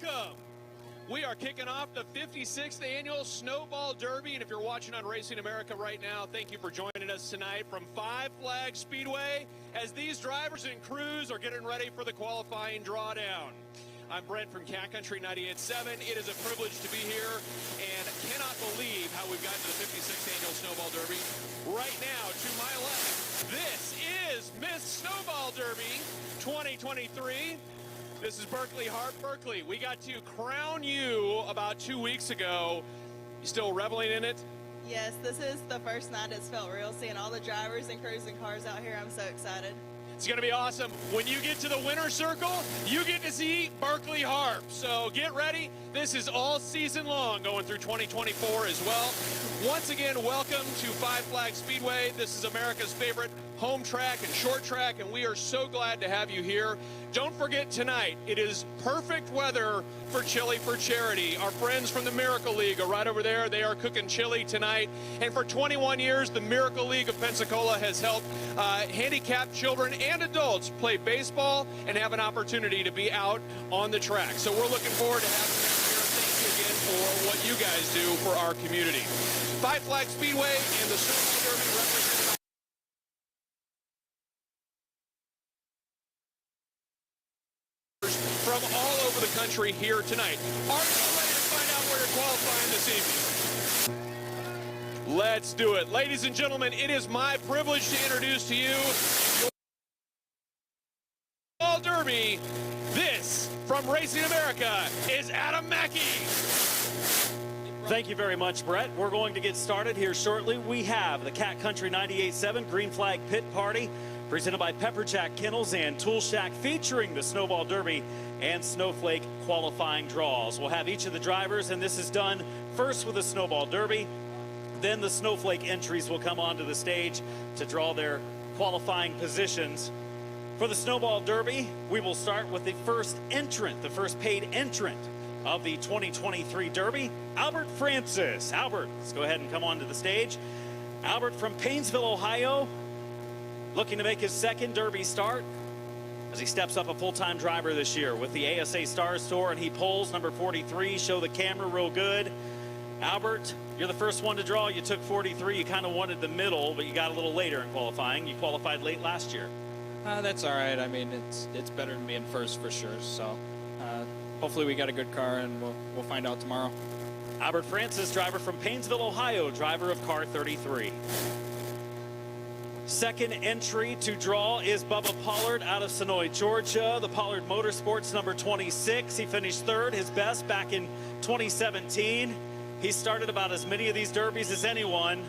welcome. We are kicking off the 56th annual Snowball Derby, and if you're watching on Racing America right now, thank you for joining us tonight from Flags Speedway as these drivers and crews are getting ready for the qualifying drawdown. I'm Brent from Cat Country 98.7. It is a privilege to be here and cannot believe how we've gotten to the 56th annual Snowball Derby. Right now, to my left, this is Miss Snowball Derby 2023. This is Berkeley Hart. Berkeley, we got to crown you about 2 weeks ago. You still reveling in it? Yes, this is the first night it's felt real, seeing all the drivers and crews and cars out here. I'm so excited. It's going to be awesome. When you get to the winner's circle, you get to see Berkeley Hart. So get ready. This is all season long, going through 2024 as well. Once again, welcome to Flags Speedway. This is America's favorite home track and short track, and we are so glad to have you here. Don't forget tonight, it is perfect weather for Chili for Charity. Our friends from the Miracle League are right over there. They are cooking chili tonight. And for 21 years, the Miracle League of Pensacola has helped handicapped children and adults play baseball and have an opportunity to be out on the track. So we're looking forward to having them here. Thank you again for what you guys do for our community. Flags Speedway and the Snowball Derby represented from all over the country here tonight. Are you ready to find out where you're qualifying this evening? Let's do it. Ladies and gentlemen, it is my privilege to introduce to you your Snowball Derby. This, from Racing America, is Adam Mackey. Thank you very much, Brett. We're going to get started here shortly. We have the Cat Country 98.7 Green Flag Pit Party, presented by Pepper Jack Kennels and Tool Shack, featuring the Snowball Derby and Snowflake qualifying draws. We'll have each of the drivers, and this is done first with the Snowball Derby. Then the Snowflake entries will come onto the stage to draw their qualifying positions. For the Snowball Derby, we will start with the first entrant, the first paid entrant of the 2023 Derby, Albert Francis. Albert, let's go ahead and come onto the stage. Albert from Painesville, Ohio, looking to make his second Derby start as he steps up a full-time driver this year with the ASA Stars Tour, and he pulls number 43. Show the camera real good. Albert, you're the first one to draw. You took 43. You kind of wanted the middle, but you got a little later in qualifying. You qualified late last year. That's all right. I mean, it's better than being first for sure. So hopefully we got a good car, and we'll find out tomorrow. Albert Francis, driver from Painesville, Ohio, driver of car 33. Second entry to draw is Bubba Pollard out of Sonoy, Georgia. The Pollard Motorsports number 26. He finished third, his best back in 2017. He started about as many of these derbies as anyone.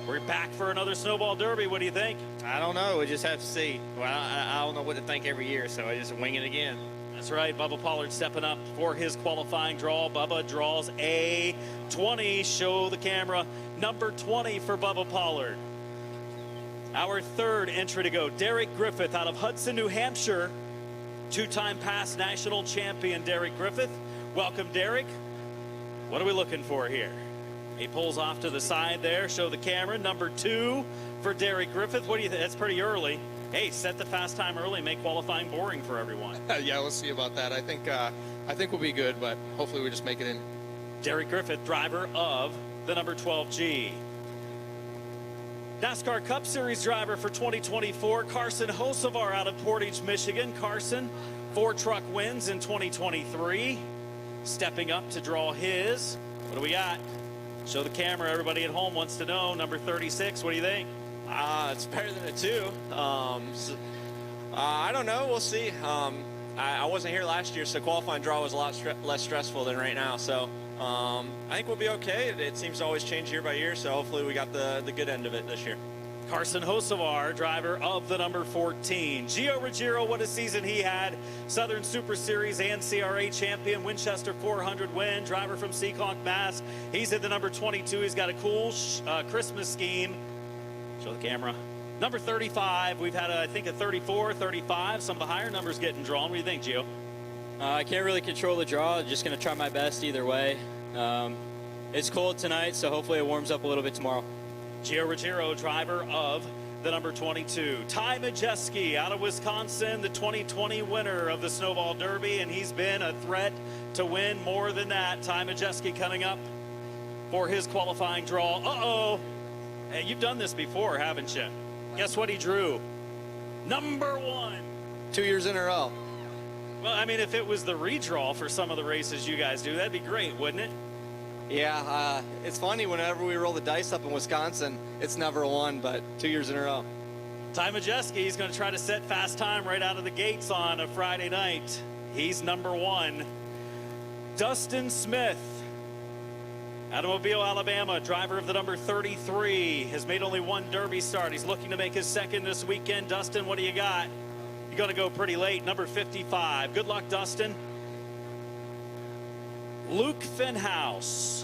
We're back for another Snowball Derby. What do you think? I don't know. We just have to see. Well, I don't know what to think every year, so I just wing it again. That's right. Bubba Pollard stepping up for his qualifying draw. Bubba draws a 20. Show the camera. Number 20 for Bubba Pollard. Our third entry to go, Derek Griffith out of Hudson, New Hampshire. Two-time past national champion Derek Griffith. Welcome, Derek. What are we looking for here? He pulls off to the side there. Show the camera. Number 2 for Derek Griffith. What do you think? That's pretty early. Hey, set the fast time early, make qualifying boring for everyone. Yeah, we'll see about that. I think we'll be good, but hopefully we just make it in. Derek Griffith, driver of the number 12G. NASCAR Cup Series driver for 2024, Carson Hocevar out of Portage, Michigan. Carson, 4 truck wins in 2023. Stepping up to draw his. What do we got? Show the camera. Everybody at home wants to know. Number 36, what do you think? It's better than a 2. I don't know. We'll see. I wasn't here last year, so qualifying draw was a lot less stressful than right now. So I think we'll be okay. It seems to always change year by year, so hopefully we got the good end of it this year. Carson Hocevar, driver of the number 14. Gio Ruggiero, what a season he had. Southern Super Series and CRA champion, Winchester 400 win, driver from Seekonk, Mass. He's at the number 22. He's got a cool Christmas scheme. Show the camera. Number 35, we've had, I think, a 34, 35. Some of the higher numbers getting drawn. What do you think, Gio? I can't really control the draw. Just going to try my best either way. It's cold tonight, so hopefully it warms up a little bit tomorrow. Gio Ruggiero, driver of the number 22. Ty Majeski out of Wisconsin, the 2020 winner of the Snowball Derby, and he's been a threat to win more than that. Ty Majeski coming up for his qualifying draw. Uh-oh. Hey, you've done this before, haven't you? Guess what he drew? Number 1. 2 years in a row. Well, I mean, if it was the redraw for some of the races you guys do, that'd be great, wouldn't it? Yeah, it's funny whenever we roll the dice up in Wisconsin, it's never a 1, but 2 years in a row. Ty Majeski, he's going to try to set fast time right out of the gates on a Friday night. He's number 1. Dustin Smith, out of Mobile, Alabama, driver of the number 33, has made only 1 Derby start. He's looking to make his 2nd this weekend. Dustin, what do you got? You're going to go pretty late, number 55. Good luck, Dustin. Luke Finhouse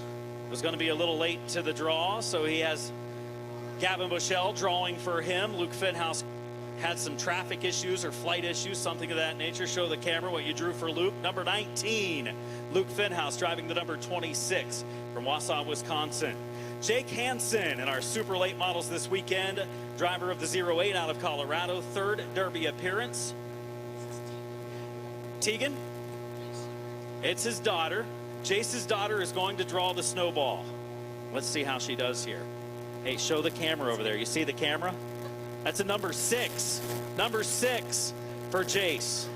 was going to be a little late to the draw, so he has Gavin Bushell drawing for him. Luke Finhouse had some traffic issues or flight issues, something of that nature. Show the camera what you drew for Luke. Number 19, Luke Finhouse driving the number 26 from Wausau, Wisconsin. Jake Hansen in our super late models this weekend, driver of the 08 out of Colorado, 3rd Derby appearance. Tegan, it's his daughter. Jace's daughter is going to draw the snowball. Let's see how she does here. Hey, show the camera over there. You see the camera? That's a number 6. Number 6 for Jace.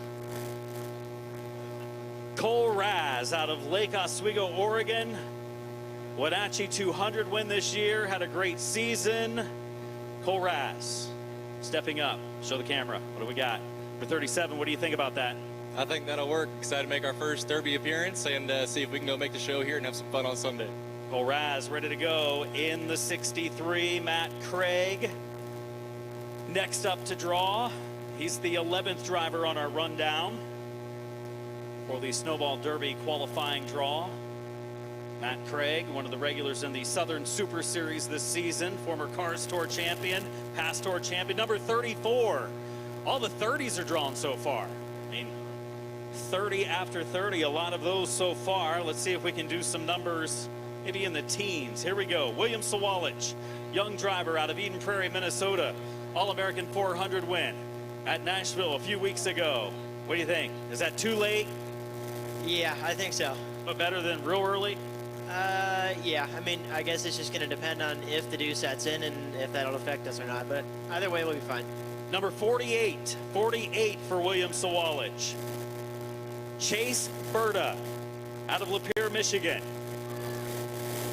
Cole Raz out of Lake Oswego, Oregon. Wenatchee 200 win this year. Had a great season. Cole Raz stepping up. Show the camera. What do we got? For 37, what do you think about that? I think that'll work. Excited to make our first Derby appearance and see if we can go make the show here and have some fun on Sunday. Cole Raz ready to go in the 63. Matt Craig next up to draw. He's the 11th driver on our rundown for the Snowball Derby qualifying draw. Matt Craig, one of the regulars in the Southern Super Series this season, former Cars Tour champion, Pass Tour champion, number 34. All the 30s are drawn so far. I mean, 30 after 30, a lot of those so far. Let's see if we can do some numbers maybe in the teens. Here we go. William Sawalich, young driver out of Eden Prairie, Minnesota. All-American 400 win at Nashville a few weeks ago. What do you think? Is that too late? Yeah, I think so. But better than real early? Yeah, I mean, I guess it's just going to depend on if the dew sets in and if that'll affect us or not, but either way, we'll be fine. Number 48, 48 for William Sawalich. Chase Berta out of Lapeer, Michigan.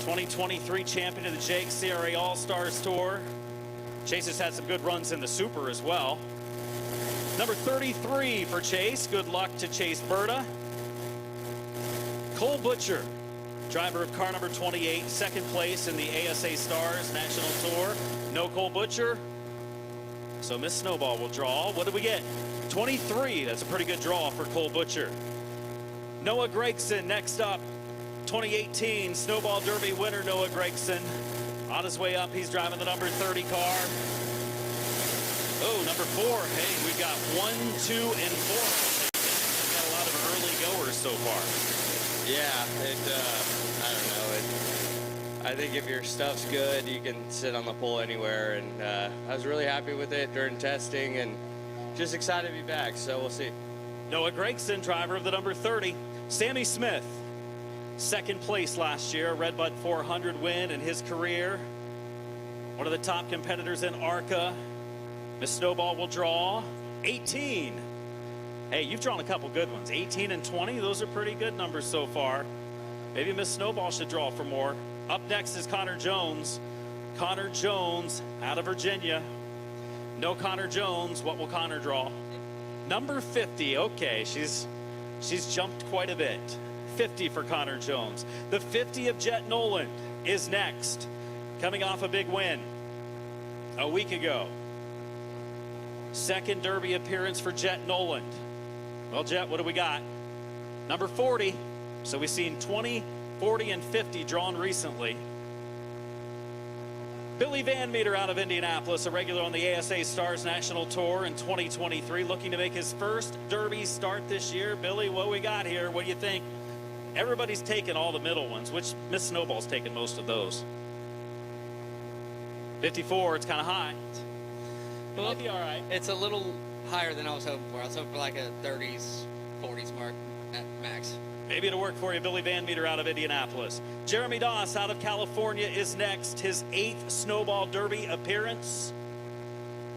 2023 champion of the Jake CRA All-Stars Tour. Chase has had some good runs in the Super as well. Number 33 for Chase. Good luck to Chase Berta. Cole Butcher, driver of car number 28, 2nd place in the ASA Stars National Tour. No Cole Butcher, so Miss Snowball will draw. What did we get? 23. That's a pretty good draw for Cole Butcher. Noah Gregson next up. 2018 Snowball Derby winner Noah Gregson. On his way up, he's driving the number 30 car. Oh, number 4. Hey, we've got 1, 2, and 4. We've got a lot of early goers so far. Yeah, I don't know. I think if your stuff's good, you can sit on the pole anywhere. And I was really happy with it during testing and just excited to be back. So we'll see. Noah Gregson, driver of the number 30. Sammy Smith, 2nd place last year, Redbud 400 win in his career. One of the top competitors in ARCA. Miss Snowball will draw 18. Hey, you've drawn a couple good ones. 18 and 20, those are pretty good numbers so far. Maybe Miss Snowball should draw for more. Up next is Connor Jones. Connor Jones out of Virginia. No Connor Jones. What will Connor draw? Number 50. Okay, she's jumped quite a bit. 50 for Connor Jones. The 50 of Jet Noland is next. Coming off a big win a week ago. 2nd Derby appearance for Jet Noland. Well, Jet, what do we got? Number 40. So we've seen 20, 40, and 50 drawn recently. Billy Van Meter out of Indianapolis, a regular on the ASA Stars National Tour in 2023, looking to make his first Derby start this year. Billy, what we got here? What do you think? Everybody's taken all the middle ones, which Miss Snowball's taken most of those. 54, it's kind of high. It might be all right. It's a little higher than I was hoping for. I was hoping for like a 30s, 40s mark at max. Maybe it'll work for you. Billy Van Meter out of Indianapolis. Jeremy Doss out of California is next. His 8th Snowball Derby appearance.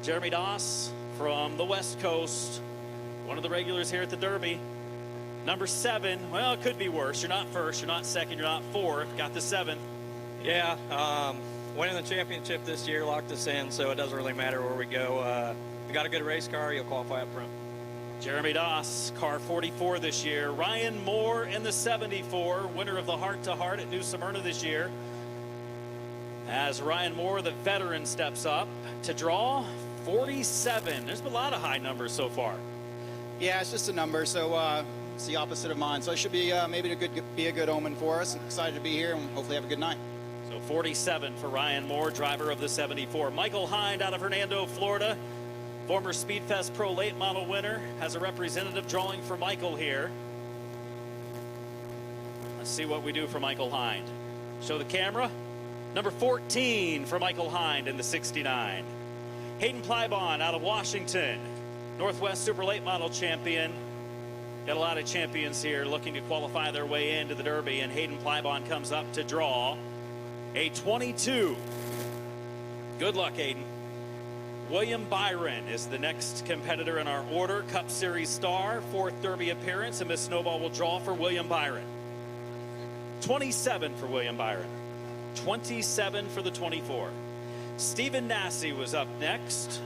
Jeremy Doss from the West Coast. One of the regulars here at the Derby. Number 7. Well, it could be worse. You're not first. You're not second. You're not fourth. Got the 7th. Yeah, winning the championship this year locked us in, so it doesn't really matter where we go. We got a good race car. You'll qualify up front. Jeremy Doss, car 44 this year. Ryan Moore in the 74, winner of the Heart to Heart at New Smyrna this year. As Ryan Moore, the veteran, steps up to draw 47. There's been a lot of high numbers so far. Yeah, it's just a number, so it's the opposite of mine. So it should be maybe a good omen for us. I'm excited to be here and hopefully have a good night. So 47 for Ryan Moore, driver of the 74. Michael Hind out of Hernando, Florida. Former Speedfest Pro late model winner, has a representative drawing for Michael here. Let's see what we do for Michael Hind. Show the camera. Number 14 for Michael Hind in the 69. Hayden Plybon out of Washington, Northwest Super Late Model champion. Got a lot of champions here looking to qualify their way into the Derby, and Hayden Plybon comes up to draw a 22. Good luck, Hayden. William Byron is the next competitor in our order. Cup Series star, 4th Derby appearance, and Miss Snowball will draw for William Byron. 27 for William Byron. 27 for the 24. Stephen Nassy was up next.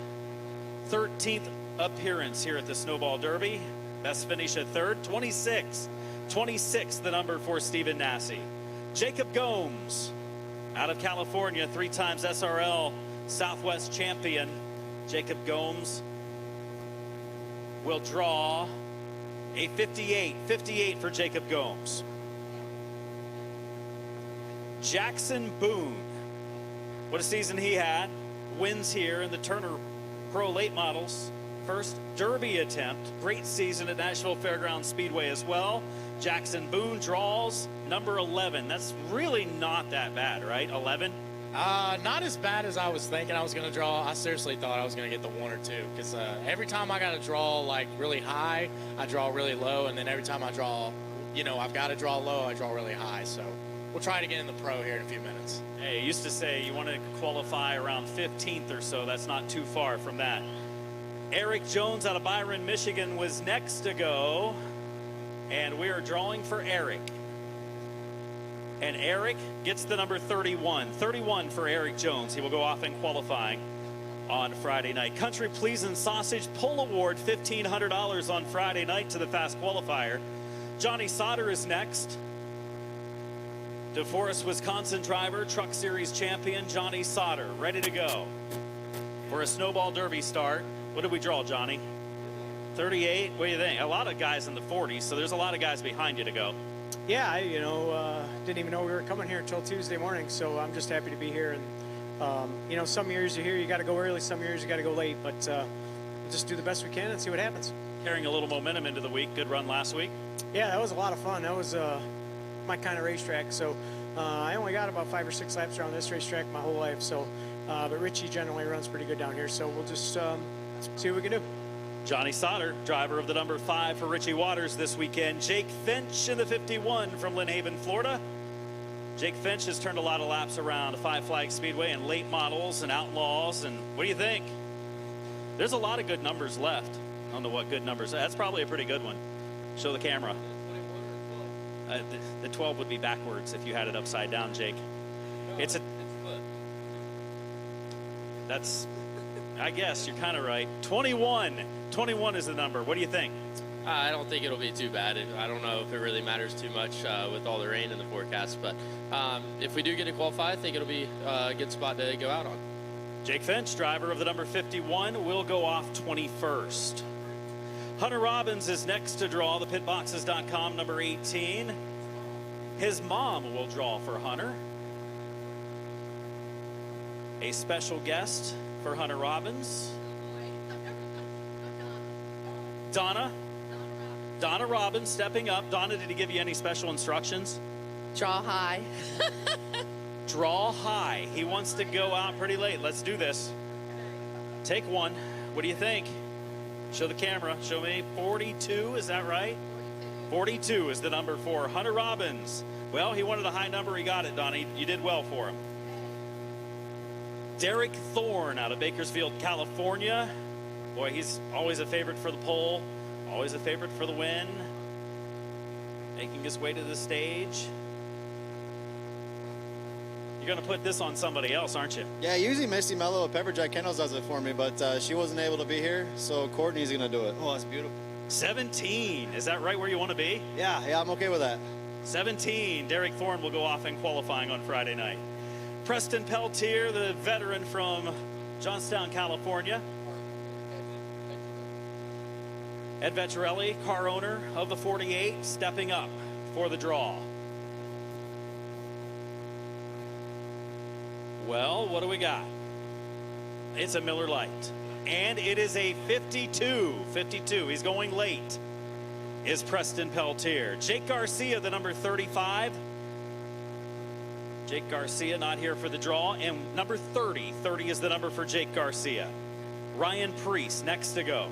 13th appearance here at the Snowball Derby. Best finish at 3rd. 26. 26 the number for Stephen Nassy. Jacob Gomes out of California, 3 times SRL Southwest champion. Jacob Gomes will draw a 58. 58 for Jacob Gomes. Jackson Boone. What a season he had. Wins here in the Turner Pro Late Models. First Derby attempt. Great season at Nashville Fairgrounds Speedway as well. Jackson Boone draws number 11. That's really not that bad, right? 11? Not as bad as I was thinking I was going to draw. I seriously thought I was going to get the 1 or 2 because every time I got to draw like really high, I draw really low, and then every time I draw, you know, I've got to draw low, I draw really high. So we'll try it again in the pro here in a few minutes. Hey, used to say you want to qualify around 15th or so. That's not too far from that. Eric Jones out of Byron, Michigan was next to go, and we are drawing for Eric. And Eric gets the number 31. 31 for Eric Jones. He will go off in qualifying on Friday night. Country Pleasin' Sausage Pull Award, $1,500 on Friday night to the fast qualifier. Johnny Sauter is next. DeForest, Wisconsin driver, Truck Series champion Johnny Sauter, ready to go for a Snowball Derby start. What did we draw, Johnny? 38. What do you think? A lot of guys in the 40s, so there's a lot of guys behind you to go. Yeah, I didn't even know we were coming here until Tuesday morning, so I'm just happy to be here. And some years you're here, you got to go early, some years you got to go late, but we'll just do the best we can and see what happens. Carrying a little momentum into the week. Good run last week. Yeah, that was a lot of fun. That was my kind of racetrack. So I only got about 5 or 6 laps around this racetrack my whole life. So, but Richie generally runs pretty good down here. So we'll just see what we can do. Johnny Sauter, driver of the number 5 for Richie Waters this weekend. Jake Finch in the 51 from Lynn Haven, Florida. Jake Finch has turned a lot of laps around 5 Flags Speedway and late models and outlaws. And what do you think? There's a lot of good numbers left. I don't know what good numbers. That's probably a pretty good one. Show the camera. The 12 would be backwards if you had it upside down, Jake. It's a. That's. I guess you're kind of right. 21. 21 is the number. What do you think? I don't think it'll be too bad. I don't know if it really matters too much with all the rain in the forecast, but if we do get to qualify, I think it'll be a good spot to go out on. Jake Finch, driver of the number 51, will go off 21st. Hunter Robbins is next to draw, the pitboxes.com number 18. His mom will draw for Hunter. A special guest for Hunter Robbins. Donna Robbins stepping up. Donna, did he give you any special instructions? Draw high. Draw high. He wants to go out pretty late. Let's do this. Take one. What do you think? Show the camera. Show me. 42, is that right? 42 is the number for Hunter Robbins. Well, he wanted a high number. He got it, Donnie. You did well for him. Derek Thorne out of Bakersfield, California. Boy, he's always a favorite for the pole. Always a favorite for the win. Making his way to the stage. You're going to put this on somebody else, aren't you? Yeah, usually Misty Mello of Pepperjack Kennels does it for me, but she wasn't able to be here, so Courtney's going to do it. Oh, that's beautiful. 17. Is that right where you want to be? Yeah, I'm okay with that. 17. Derek Thorne will go off in qualifying on Friday night. Preston Peltier, the veteran from Johnstown, California. Ed Vecchiarelli, car owner of the 48, stepping up for the draw. Well, what do we got? It's a Miller Lite. And it is a 52. 52. He's going late. Is Preston Peltier. Jake Garcia, the number 35. Jake Garcia not here for the draw. And number 30. 30 is the number for Jake Garcia. Ryan Priest next to go.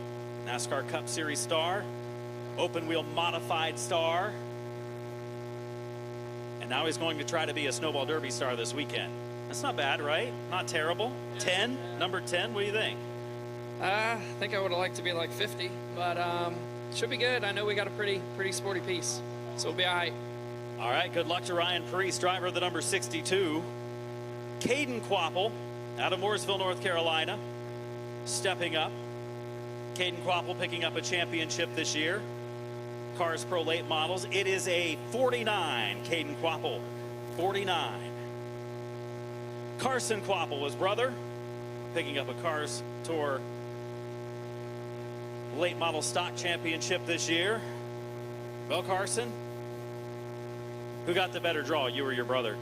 NASCAR Cup Series star. Open wheel modified star. And now he's going to try to be a Snowball Derby star this weekend. That's not bad, right? Not terrible. 10, number 10, what do you think? I think I would have liked to be like 50, but should be good. I know we got a pretty sporty piece, so we'll be all right. All right, good luck to Ryan Priest, driver of the number 62. Caden Quapple out of Mooresville, North Carolina, stepping up. Caden Quapple picking up a championship this year. Cars Pro Late Models. It is a 49, Caden Quapple, 49. Carson Quapple, his brother, picking up a Cars Tour Late Model Stock Championship this year. Well, Carson, who got the better draw, you or your brother?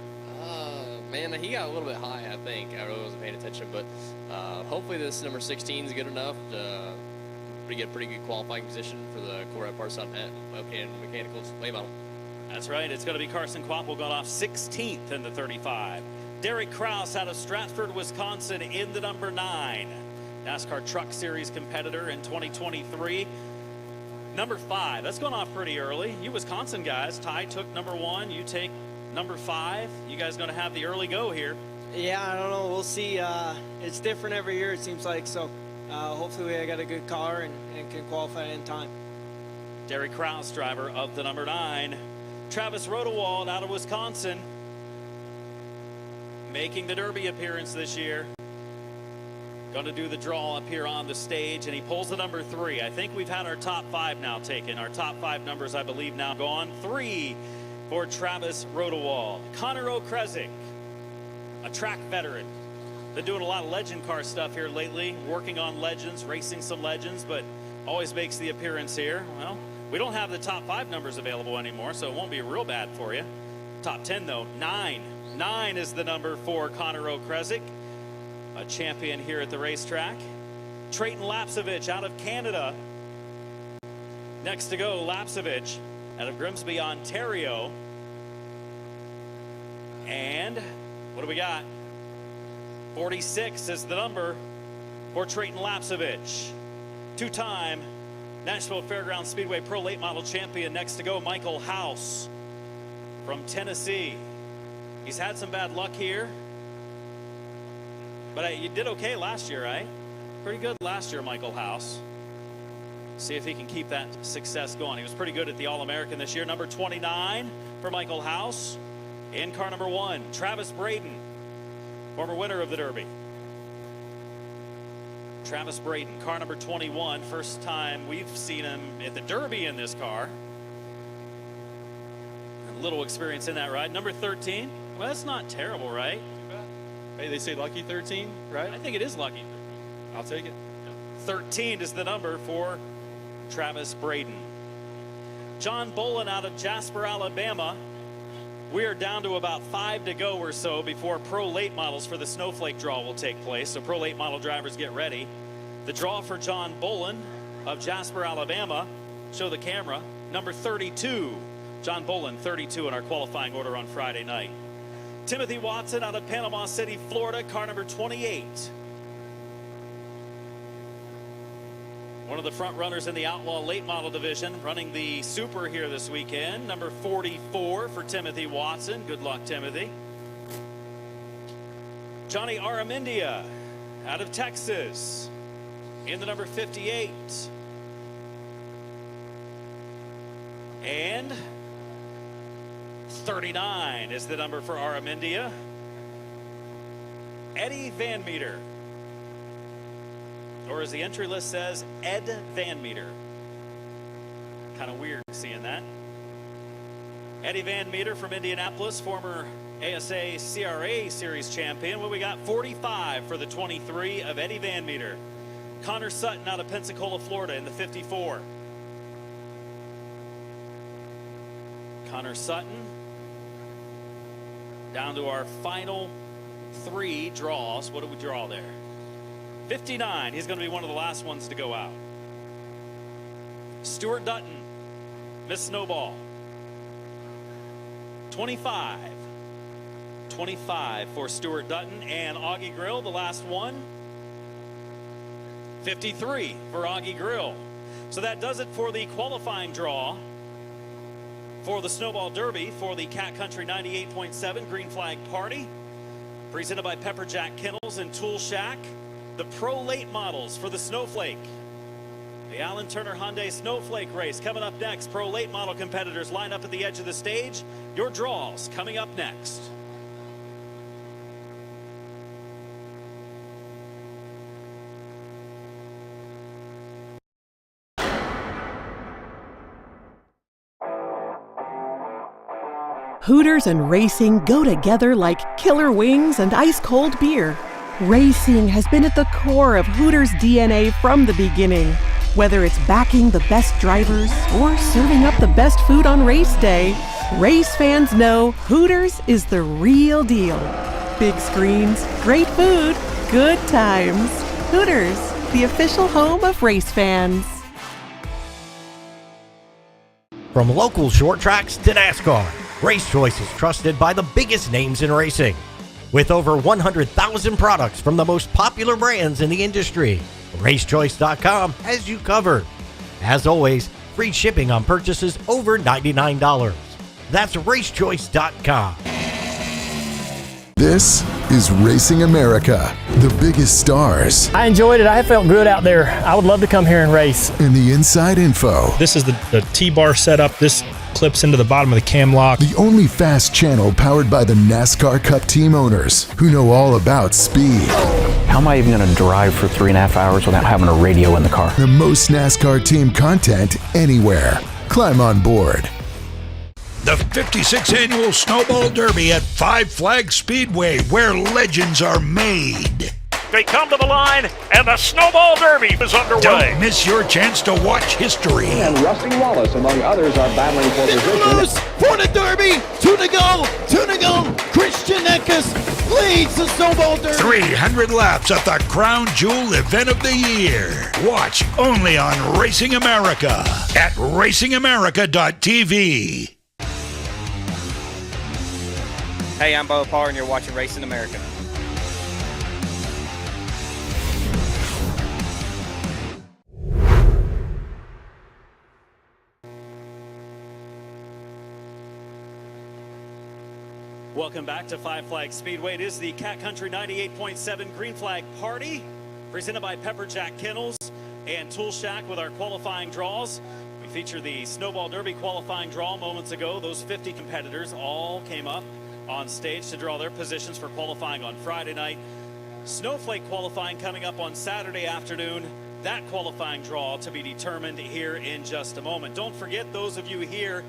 Man, he got a little bit high, I think. I really wasn't paying attention, but hopefully this number 16 is good enough to get a pretty good qualifying position for the Corvette Parts.net Mechanicals late model. That's right. It's going to be Carson Quapple going off 16th in the 35. Derek Kraus out of Stratford, Wisconsin in the number 9. NASCAR Truck Series competitor in 2023. Number 5. That's going off pretty early. You Wisconsin guys, Ty took number 1. You take number 5. You guys going to have the early go here. Yeah, I don't know. We'll see. It's different every year, it seems like. So hopefully I got a good car and can qualify in time. Derek Kraus, driver of the number 9. Travis Rodewald out of Wisconsin, making the Derby appearance this year. Going to do the draw up here on the stage, and he pulls the number 3. I think we've had our top 5 now taken. Our top 5 numbers, I believe, now gone. 3 for Travis Rodewald. Connor O'Kresick, a track veteran. Been doing a lot of legend car stuff here lately, working on legends, racing some legends, but always makes the appearance here. Well, we don't have the top 5 numbers available anymore, so it won't be real bad for you. Top 10, though, 9. 9 is the number for Connor O'Kresick, a champion here at the racetrack. Trayton Lapsevich out of Canada. Next to go, Lapsevich out of Grimsby, Ontario. And what do we got? 46 is the number for Trayton Lapsevich. Two-time Nashville Fairgrounds Speedway Pro Late Model champion. Next to go, Michael House from Tennessee. He's had some bad luck here, but you did okay last year, right? Pretty good last year, Michael House. See if he can keep that success going. He was pretty good at the All-American this year. Number 29 for Michael House. In car number 1, Travis Braden, former winner of the Derby. Travis Braden, car number 21. First time we've seen him at the Derby in this car. A little experience in that ride. Number 13. Well, that's not terrible, right? Hey, they say lucky 13, right? I think it is lucky. I'll take it. 13 is the number for Travis Braden. John Bolin out of Jasper, Alabama. We are down to about 5 to go or so before Pro Late Models for the Snowflake draw will take place. So Pro Late Model drivers, get ready. The draw for John Bolin of Jasper, Alabama. Show the camera. Number 32. John Bolin, 32 in our qualifying order on Friday night. Timothy Watson out of Panama City, Florida, car number 28. One of the front runners in the Outlaw Late Model Division, running the Super here this weekend. Number 44 for Timothy Watson. Good luck, Timothy. Johnny Aramendia out of Texas in the number 58. And 39 is the number for Aramendia. Eddie Van Meter. Or as the entry list says, Ed Van Meter. Kind of weird seeing that. Eddie Van Meter from Indianapolis, former ASA CRA Series champion. What we got? 45 for the 23 of Eddie Van Meter. Connor Sutton out of Pensacola, Florida in the 54. Connor Sutton. Down to our final 3 draws. What do we draw there? 59. He's going to be one of the last ones to go out. Stuart Dutton, Miss Snowball. 25. 25 for Stuart Dutton and Augie Grill, the last one. 53 for Augie Grill. So that does it for the qualifying draw for the Snowball Derby for the Cat Country 98.7 Green Flag Party. Presented by Pepper Jack Kennels and Tool Shack. The Pro Late Models for the Snowflake. The Alan Turner Hyundai Snowflake race coming up next. Pro Late Model competitors line up at the edge of the stage. Your draws coming up next. Hooters and racing go together like killer wings and ice-cold beer. Racing has been at the core of Hooters' DNA from the beginning. Whether it's backing the best drivers or serving up the best food on race day, race fans know Hooters is the real deal. Big screens, great food, good times. Hooters, the official home of race fans. From local short tracks to NASCAR, Race Choice is trusted by the biggest names in racing. With over 100,000 products from the most popular brands in the industry, RaceChoice.com has you covered. As always, free shipping on purchases over $99. That's RaceChoice.com. This is Racing America, the biggest stars. I enjoyed it. I felt good out there. I would love to come here and race. And the inside info. This is the T-bar setup. This clips into the bottom of the cam lock. The only fast channel powered by the NASCAR Cup team owners who know all about speed. How am I even going to drive for 3.5 hours without having a radio in the car? The most NASCAR team content anywhere. Climb on board. The 56th Annual Snowball Derby at Flags Speedway, where legends are made. They come to the line, and the Snowball Derby is underway. Don't miss your chance to watch history. And Rusty Wallace, among others, are battling for position. Loose for the Derby. 2 to go. 2 to go. Christian Eckes leads the Snowball Derby. 300 laps at the crown jewel event of the year. Watch only on Racing America at racingamerica.tv. Hey, I'm Bo Parr, and you're watching Racing America. Welcome back to Flags Speedway. It is the Cat Country 98.7 Green Flag Party, presented by Pepper Jack Kennels and Tool Shack with our qualifying draws. We feature the Snowball Derby qualifying draw moments ago. Those 50 competitors all came up on stage to draw their positions for qualifying on Friday night. Snowflake qualifying coming up on Saturday afternoon. That qualifying draw to be determined here in just a moment. Don't forget, those of you here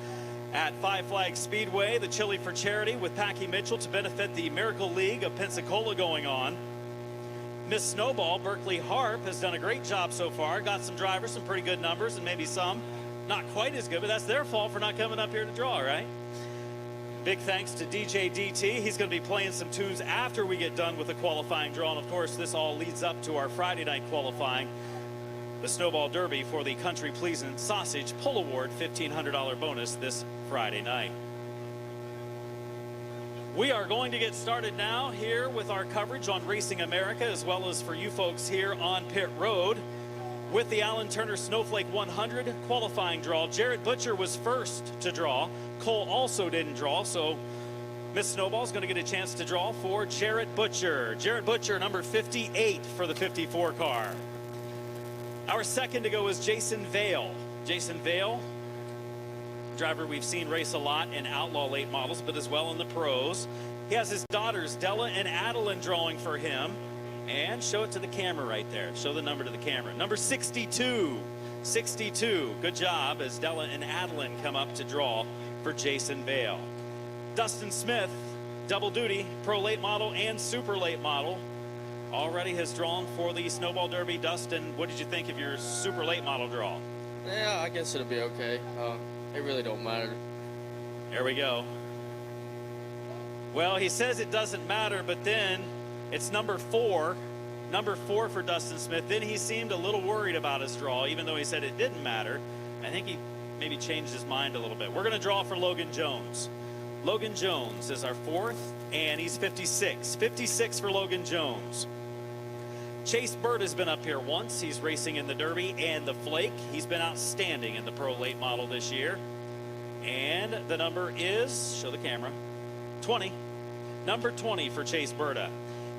at Flags Speedway, the Chili for Charity with Packy Mitchell to benefit the Miracle League of Pensacola going on. Miss Snowball, Berkeley Harp, has done a great job so far. Got some drivers, some pretty good numbers, and maybe some not quite as good, but that's their fault for not coming up here to draw, right? Big thanks to DJ DT. He's going to be playing some tunes after we get done with the qualifying draw. And of course, this all leads up to our Friday night qualifying, the Snowball Derby for the Country Pleasin' Sausage Pull Award $1,500 bonus this Friday night. We are going to get started now here with our coverage on Racing America, as well as for you folks here on pit road. With the Alan Turner Snowflake 100 qualifying draw, Jarrett Butcher was first to draw. Cole also didn't draw, so Miss Snowball's going to get a chance to draw for Jarrett Butcher. Jarrett Butcher, number 58 for the 54 car. Our second to go is Jason Vale. Jason Vale, driver we've seen race a lot in Outlaw late models, but as well in the pros. He has his daughters, Della and Adeline, drawing for him. And show it to the camera right there. Show the number to the camera. Number 62. 62. Good job as Della and Adeline come up to draw for Jason Vale. Dustin Smith, double duty, pro late model and super late model, already has drawn for the Snowball Derby. Dustin, what did you think of your super late model draw? Yeah, I guess it'll be okay. It really don't matter. There we go. Well, he says it doesn't matter, but then it's number 4 for Dustin Smith. Then he seemed a little worried about his draw, even though he said it didn't matter. I think he maybe changed his mind a little bit. We're going to draw for Logan Jones. Logan Jones is our 4th, and he's 56. 56 for Logan Jones. Chase Bird has been up here once. He's racing in the Derby and the Flake. He's been outstanding in the pro late model this year. And the number is, show the camera, 20. Number 20 for Chase Berta.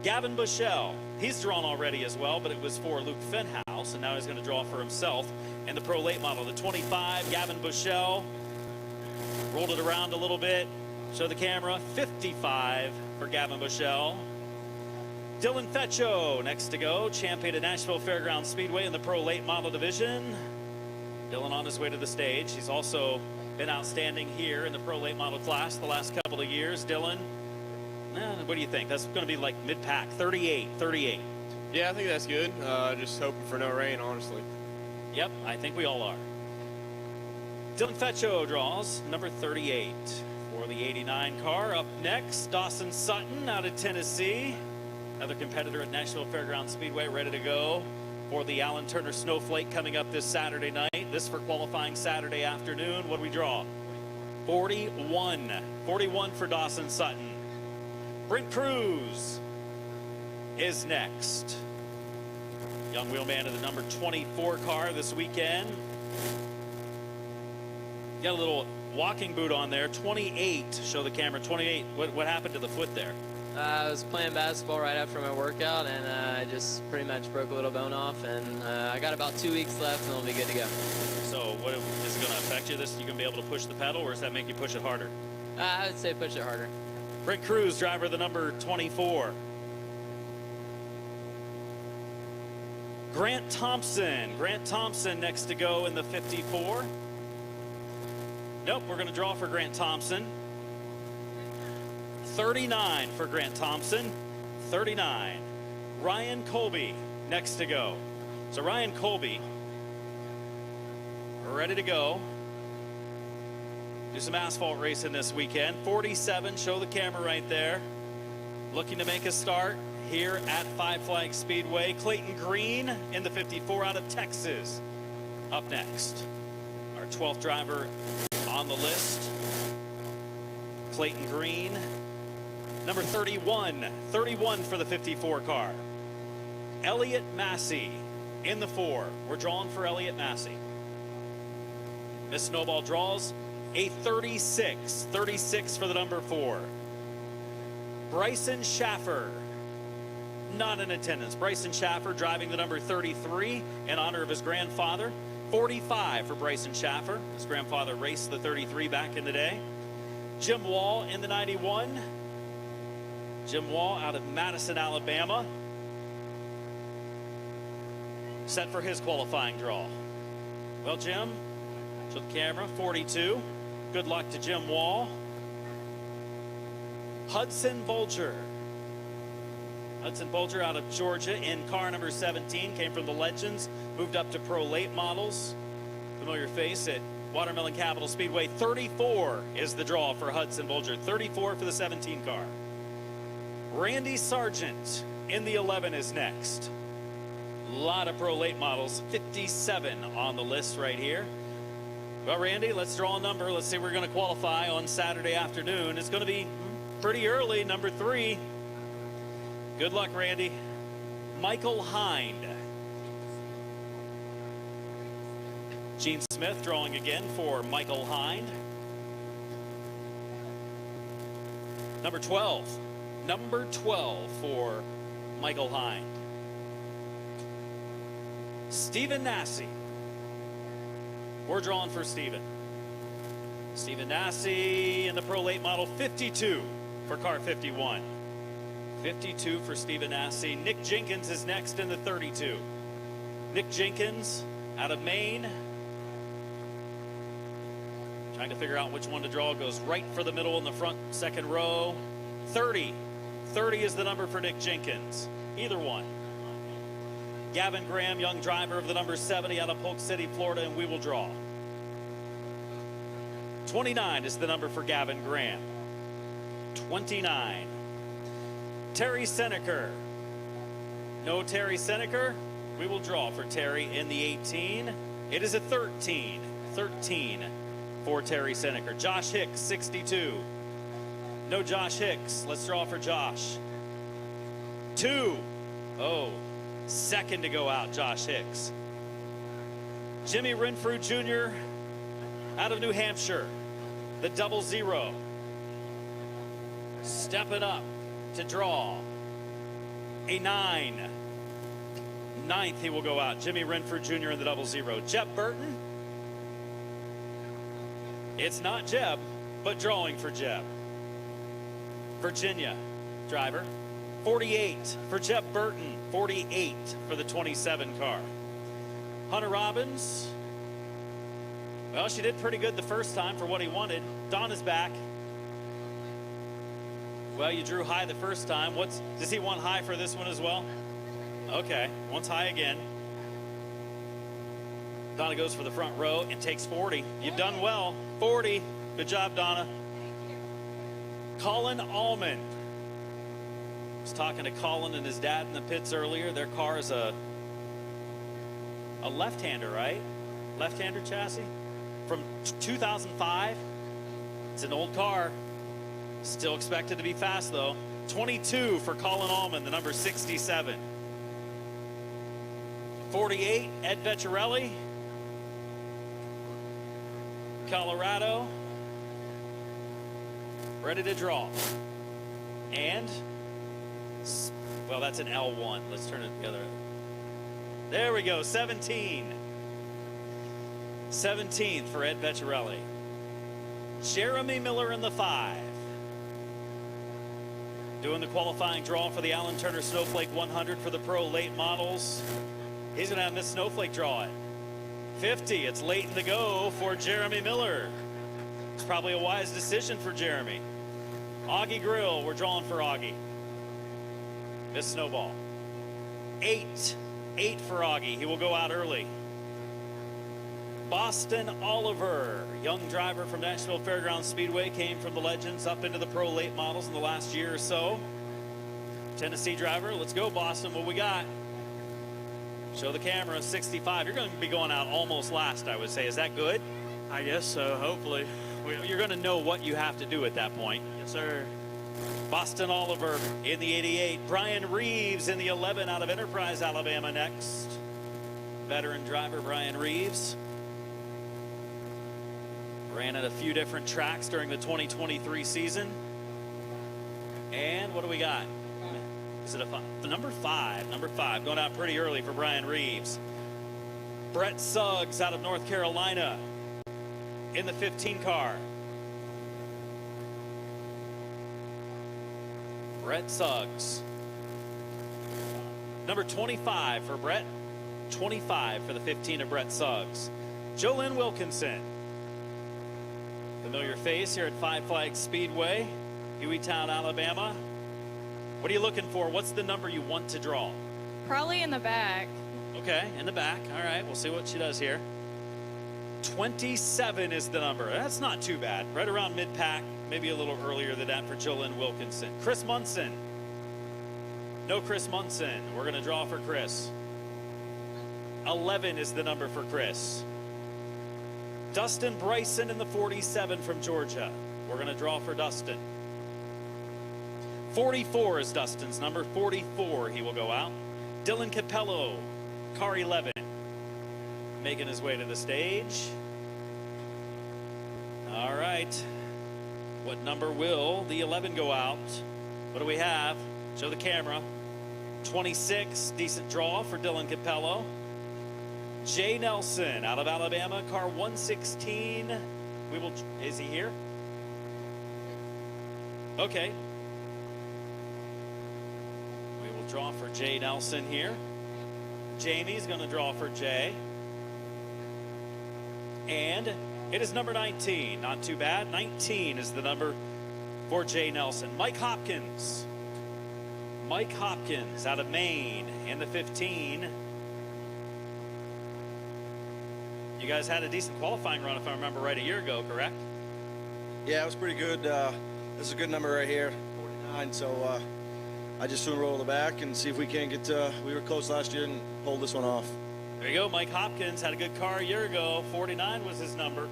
Gavin Bushell, he's drawn already as well, but it was for Luke Fenhouse, and now he's going to draw for himself in the pro late model. The 25, Gavin Bushell, rolled it around a little bit. Show the camera, 55 for Gavin Bushell. Dylan Fecho next to go, champion at Nashville Fairgrounds Speedway in the pro late model division. Dylan on his way to the stage. He's also been outstanding here in the pro late model class the last couple of years. Dylan, what do you think? That's going to be like mid-pack, 38. Yeah, I think that's good. Just hoping for no rain, honestly. Yep, I think we all are. Dylan Fecho draws number 38 for the 89 car. Up next, Dawson Sutton out of Tennessee. Another competitor at Nashville Fairgrounds Speedway, ready to go for the Alan Turner Snowflake coming up this Saturday night. This for qualifying Saturday afternoon. What do we draw? 41. 41 for Dawson Sutton. Brent Cruz is next. Young wheelman of the number 24 car this weekend. Got a little walking boot on there. 28. Show the camera. 28. What happened to the foot there? I was playing basketball right after my workout, and I just pretty much broke a little bone off, and I got about 2 weeks left, and I'll be good to go. So what is it going to affect you? You going to be able to push the pedal, or does that make you push it harder? I would say push it harder. Brent Cruz, driver of the number 24. Grant Thompson. Grant Thompson next to go in the 54. Nope, we're going to draw for Grant Thompson. 39 for Grant Thompson. 39. Ryan Colby next to go. So Ryan Colby, ready to go. Do some asphalt racing this weekend. 47, show the camera right there. Looking to make a start here at Five Flags Speedway. Clayton Green in the 54 out of Texas. Up next, our 12th driver on the list, Clayton Green. Number 31, 31 for the 54 car. Elliott Massey in the 4. We're drawing for Elliott Massey. Miss Snowball draws a 36, 36 for the number 4. Bryson Schaffer, not in attendance. Bryson Schaffer driving the number 33 in honor of his grandfather. 45 for Bryson Schaffer. His grandfather raced the 33 back in the day. Jim Wall in the 91. Jim Wall out of Madison, Alabama. Set for his qualifying draw. Well, Jim, show the camera, 42. Good luck to Jim Wall. Hudson Bolger. Hudson Bolger out of Georgia in car number 17. Came from the Legends, moved up to pro late models. Familiar face at Watermelon Capital Speedway. 34 is the draw for Hudson Bolger. 34 for the 17 car. Randy Sargent in the 11 is next. A lot of pro late models. 57 on the list right here. Well, Randy, let's draw a number. Let's see, we're going to qualify on Saturday afternoon. It's going to be pretty early, number 3. Good luck, Randy. Michael Hind. Gene Smith drawing again for Michael Hind. Number 12. Number 12 for Michael Hind. Stephen Nassy. We're drawing for Stephen. Stephen Nassy in the Pro Late Model 52 for car 51. 52 for Stephen Nassy. Nick Jenkins is next in the 32. Nick Jenkins out of Maine. Trying to figure out which one to draw. Goes right for the middle in the front second row. 30. 30 is the number for Nick Jenkins. Either one. Gavin Graham, young driver of the number 70 out of Polk City, Florida, and we will draw. 29 is the number for Gavin Graham. 29. Terry Seneker. No Terry Seneker. We will draw for Terry in the 18. It is a 13. 13 for Terry Seneker. Josh Hicks, 62. No Josh Hicks. Let's draw for Josh. 2. Oh, second to go out, Josh Hicks. Jimmy Renfrew Jr. out of New Hampshire, the 00. Stepping up to draw a 9. 9th he will go out. Jimmy Renfrew Jr. in the 00. Jeb Burton. It's not Jeb, but drawing for Jeb. Virginia driver. 48 for Jeb Burton. 48 for the 27 car. Hunter Robbins. Well, she did pretty good the first time for what he wanted. Don is back. Well, you drew high the first time. Does he want high for this one as well? Okay, wants high again. Donna goes for the front row and takes 40. You've done well. 40. Good job, Donna. Colin Allman. I was talking to Colin and his dad in the pits earlier. Their car is a left-hander, right? Left-hander chassis from 2005. It's an old car. Still expected to be fast, though. 22 for Colin Allman, the number 67. 48, Ed Vecchiarelli. Colorado. Ready to draw. And, well, that's an L1. Let's turn it together. There we go, 17. 17th for Ed Vecchiarelli. Jeremy Miller in the 5. Doing the qualifying draw for the Alan Turner Snowflake 100 for the Pro Late Models. He's going to have Miss Snowflake draw it. 50, it's late in the go for Jeremy Miller. It's probably a wise decision for Jeremy. Augie Grill, we're drawing for Augie. Miss Snowball. 8 for Augie. He will go out early. Boston Oliver, young driver from Nashville Fairgrounds Speedway, came from the Legends up into the Pro Late Models in the last year or so. Tennessee driver, let's go Boston, what we got? Show the camera, 65. You're going to be going out almost last, I would say. Is that good? I guess so, hopefully. You're going to know what you have to do at that point. Yes, sir. Boston Oliver in the 88. Brian Reeves in the 11 out of Enterprise, Alabama next. Veteran driver Brian Reeves. Ran at a few different tracks during the 2023 season. And what do we got? Is it the number 5? Number 5 going out pretty early for Brian Reeves. Brett Suggs out of North Carolina in the 15 car. Brett Suggs. Number 25 for Brett. 25 for the 15 of Brett Suggs. Jolynn Wilkinson. Familiar face here at Five Flags Speedway, Hueytown, Alabama. What are you looking for? What's the number you want to draw? Probably in the back. Okay, in the back. All right, we'll see what she does here. 27 is the number. That's not too bad. Right around mid-pack, maybe a little earlier than that for Jolynn Wilkinson. Chris Munson. No Chris Munson. We're going to draw for Chris. 11 is the number for Chris. Dustin Bryson in the 47 from Georgia. We're going to draw for Dustin. 44 is Dustin's number. 44, he will go out. Dylan Capello, car 11. making his way to the stage. All right. What number will the 11 go out? What do we have? Show the camera. 26, decent draw for Dylan Capello. Jay Nelson out of Alabama, car 116. Is he here? Okay. We will draw for Jay Nelson here. Jamie's going to draw for Jay. And it is number 19. Not too bad. 19 is the number for Jay Nelson. Mike Hopkins. Mike Hopkins out of Maine in the 15. You guys had a decent qualifying run, if I remember right, a year ago, correct? Yeah, it was pretty good. This is a good number right here, 49. So I just soon roll the back and see if we can't get we were close last year and hold this one off. There you go. Mike Hopkins had a good car a year ago. 49 was his number.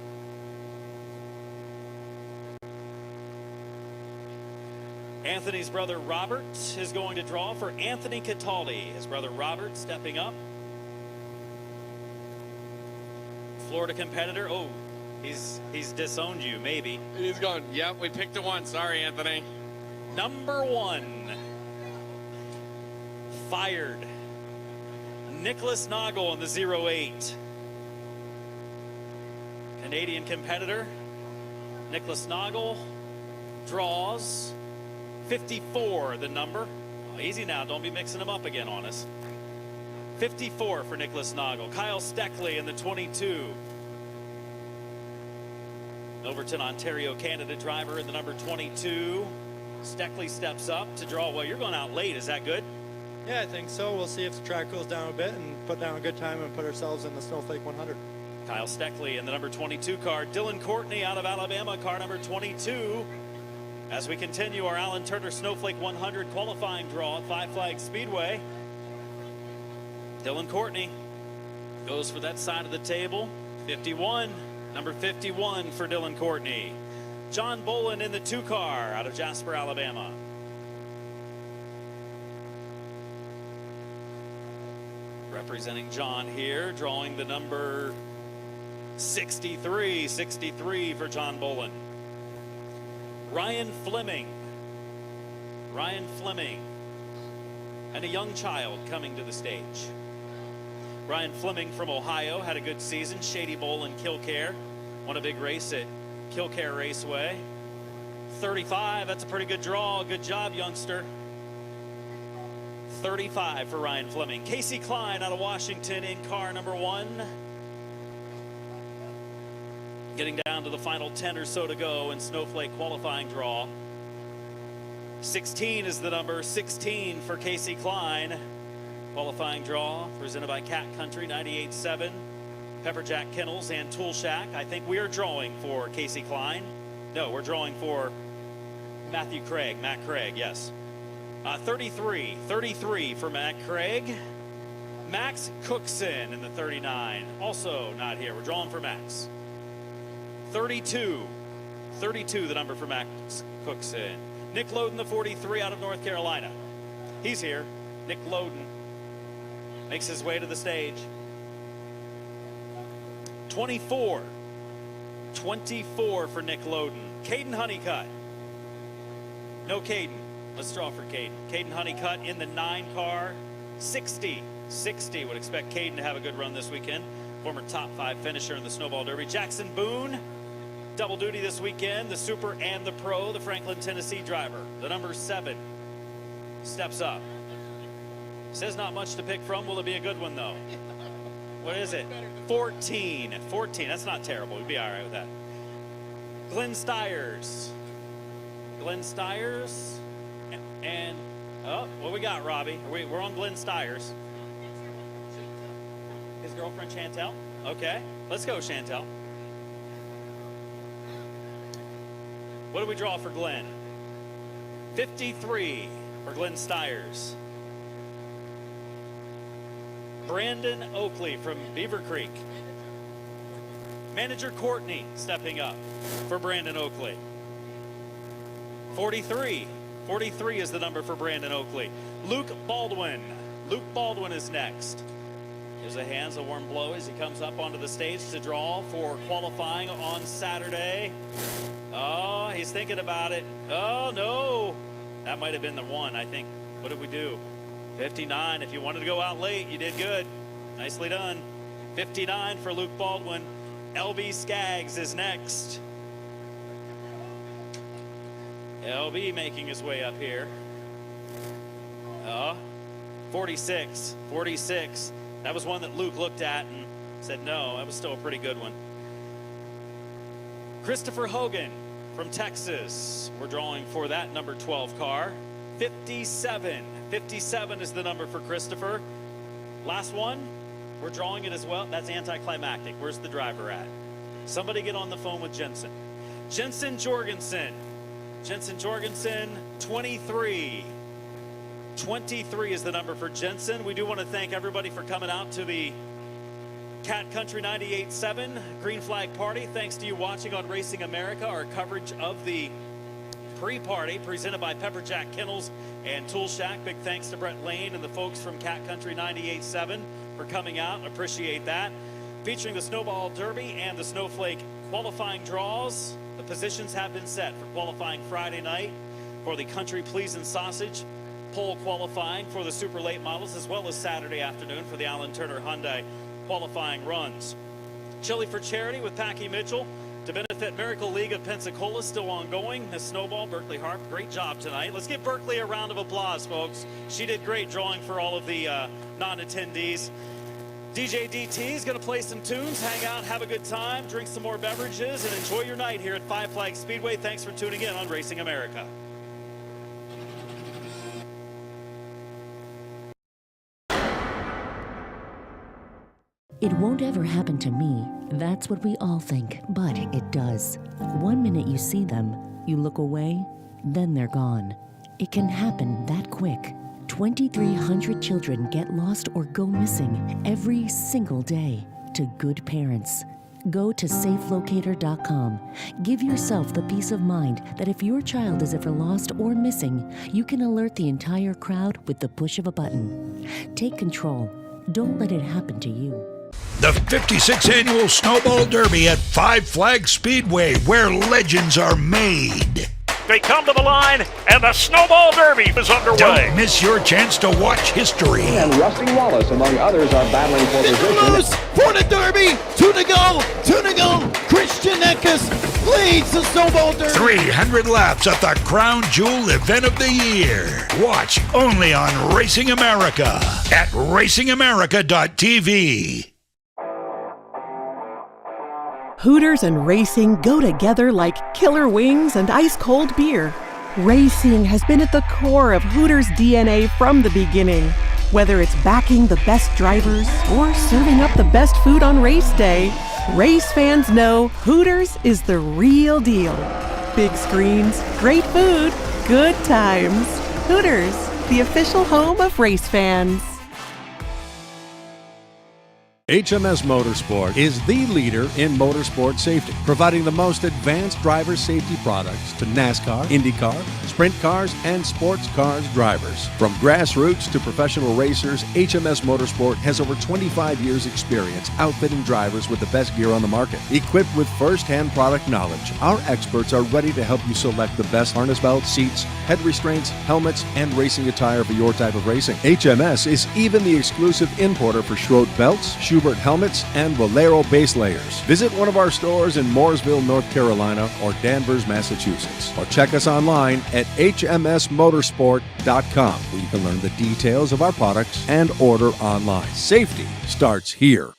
Anthony's brother Robert is going to draw for Anthony Cataldi. His brother Robert stepping up. Florida competitor. Oh, he's disowned you, maybe. He's gone. Yep, we picked a one. Sorry, Anthony. Number 1. Fired. Nicholas Noggle in the 08. Canadian competitor. Nicholas Noggle draws 54, the number. Oh, easy now, don't be mixing them up again on us. 54 for Nicholas Noggle. Kyle Steckley in the 22. Overton, Ontario, Canada driver in the number 22. Steckley steps up to draw. Well, you're going out late. Is that good? Yeah, I think so. We'll see if the track cools down a bit and put down a good time and put ourselves in the Snowflake 100. Kyle Steckley in the number 22 car. Dylan Courtney out of Alabama, car number 22. As we continue our Alan Turner Snowflake 100 qualifying draw at Five Flags Speedway. Dylan Courtney goes for that side of the table. 51, number 51 for Dylan Courtney. John Bolin in the 2 car out of Jasper, Alabama. Representing John here, drawing the number 63. 63 for John Bolin. Ryan Fleming. Ryan Fleming. And a young child coming to the stage. Ryan Fleming from Ohio had a good season. Shady Bowl in Kilcare. Won a big race at Kilcare Raceway. 35, that's a pretty good draw. Good job, youngster. 35 for Ryan Fleming. Casey Klein out of Washington in car number 1. Getting down to the final 10 or so to go in Snowflake qualifying draw. 16 is the number. 16 for Casey Klein. Qualifying draw presented by Cat Country 98.7, Pepperjack Kennels and Tool Shack. I think we are drawing for Casey Klein. No, we're drawing for Matt Craig, yes. 33 for Matt Craig. Max Cookson in the 39, also not here. We're drawing for Max. 32, the number for Max Cookson. Nick Loden, the 43 out of North Carolina. He's here. Nick Loden makes his way to the stage. 24 for Nick Loden. Caden Honeycutt. No Caden. Let's draw for Caden. Caden Honeycutt in the 9 car. 60. Would expect Caden to have a good run this weekend. Former top 5 finisher in the Snowball Derby. Jackson Boone. Double duty this weekend. The Super and the Pro. The Franklin, Tennessee driver. The number 7 steps up. Says not much to pick from. Will it be a good one, though? What is it? 14. That's not terrible. We'd be all right with that. Glenn Stiers. And oh, what we got, Robbie? We're on Glenn Stiers. His girlfriend, Chantel. Okay, let's go, Chantel. What do we draw for Glenn? 53 for Glenn Stiers. Brandon Oakley from Beaver Creek. Manager Courtney stepping up for Brandon Oakley. 43 is the number for Brandon Oakley. Luke Baldwin is next. Gives a hands a warm blow as he comes up onto the stage to draw for qualifying on Saturday. Oh, he's thinking about it. Oh, no. That might have been the one, I think. What did we do? 59. If you wanted to go out late, you did good. Nicely done. 59 for Luke Baldwin. LB Skaggs is next. LB making his way up here. 46. That was one that Luke looked at and said, no, that was still a pretty good one. Christopher Hogan from Texas. We're drawing for that number 12 car. 57. 57 is the number for Christopher. Last one, we're drawing it as well. That's anticlimactic. Where's the driver at? Somebody get on the phone with Jensen. Jensen Jorgensen. Jensen Jorgensen, 23. 23 is the number for Jensen. We do want to thank everybody for coming out to the Cat Country 98.7 Green Flag Party. Thanks to you watching on Racing America, our coverage of the pre-party presented by Pepper Jack Kennels and Tool Shack. Big thanks to Brett Lane and the folks from Cat Country 98.7 for coming out. Appreciate that. Featuring the Snowball Derby and the Snowflake qualifying draws. The positions have been set for qualifying Friday night for the Country Pleasin' Sausage pole qualifying for the super late models, as well as Saturday afternoon for the Alan Turner Hyundai qualifying runs. Chili for Charity with Packy Mitchell to benefit Miracle League of Pensacola still ongoing. Miss Snowball, Berkeley Harp, great job tonight. Let's give Berkeley a round of applause, folks. She did great drawing for all of the non-attendees. DJ DT is going to play some tunes, hang out, have a good time, drink some more beverages, and enjoy your night here at Five Flags Speedway. Thanks for tuning in on Racing America. It won't ever happen to me. That's what we all think, but it does. One minute you see them, you look away, then they're gone. It can happen that quick. 2,300 children get lost or go missing every single day. To good parents, go to safelocator.com. Give yourself the peace of mind that if your child is ever lost or missing, you can alert the entire crowd with the push of a button. Take control. Don't let it happen to you. The 56th Annual Snowball Derby at Five Flags Speedway, where legends are made. They come to the line, and the Snowball Derby is underway. Don't miss your chance to watch history. And Rusty Wallace, among others, are battling for position. Loose for the Derby. Two to go. Christian Eckes leads the Snowball Derby. 300 laps at the crown jewel event of the year. Watch only on Racing America at racingamerica.tv. Hooters and racing go together like killer wings and ice-cold beer. Racing has been at the core of Hooters' DNA from the beginning. Whether it's backing the best drivers or serving up the best food on race day, race fans know Hooters is the real deal. Big screens, great food, good times. Hooters, the official home of race fans. HMS Motorsport is the leader in motorsport safety, providing the most advanced driver safety products to NASCAR, IndyCar, sprint cars, and sports cars drivers. From grassroots to professional racers, HMS Motorsport has over 25 years' experience outfitting drivers with the best gear on the market. Equipped with first-hand product knowledge, our experts are ready to help you select the best harness belts, seats, head restraints, helmets, and racing attire for your type of racing. HMS is even the exclusive importer for Schroed belts, Schubert helmets, and Valero base layers. Visit one of our stores in Mooresville, North Carolina, or Danvers, Massachusetts, or check us online at hmsmotorsport.com, where you can learn the details of our products and order online. Safety starts here.